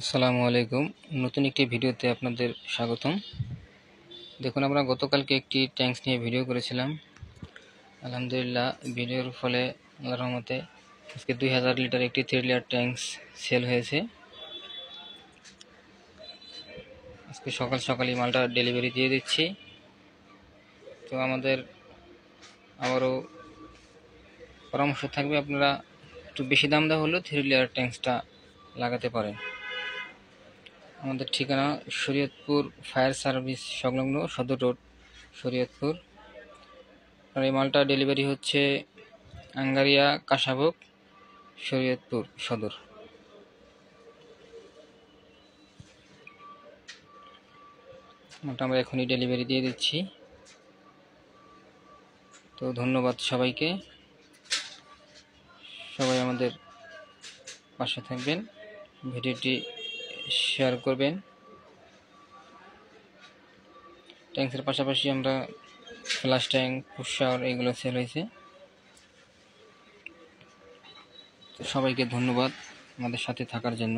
আসসালামু আলাইকুম। নতুন একটি ভিডিওতে আপনাদের স্বাগতম। দেখুন, আমরা গতকালকে একটি ট্যাঙ্কস নিয়ে ভিডিও করেছিলাম। আলহামদুলিল্লাহ, ভিডিওর ফলে আল্লাহর রহমতে আজকে 2000 লিটার একটি 3 লেয়ার ট্যাঙ্কস সেল হয়েছে। আজকে সকাল সকালই মালটা ডেলিভারি দিয়ে দিচ্ছি। তো আমাদের আবারও পরামর্শ থাকবে, আপনারা একটু বেশি দাম দেওয়া হলেও 3 লেয়ার ট্যাঙ্কসটা লাগাতে পারেন। আমাদের ঠিকানা শরীয়তপুর ফায়ার সার্ভিস সংলগ্ন সদর রোড, শরীয়তপুর। আর এই মালটা ডেলিভারি হচ্ছে আঙ্গারিয়া কাশাভোগ, শরীয়তপুর সদর। মালটা আমরা এখনই ডেলিভারি দিয়ে দিচ্ছি। তো ধন্যবাদ সবাইকে, সবাই আমাদের পাশে থাকবেন, ভিডিওটি শেয়ার করবেন। ট্যাঙ্কসের পাশাপাশি আমরা ফ্লাশ ট্যাঙ্ক, পুশ শাওয়ার এগুলো সেল হয়েছে। তো সবাইকে ধন্যবাদ আমাদের সাথে থাকার জন্য।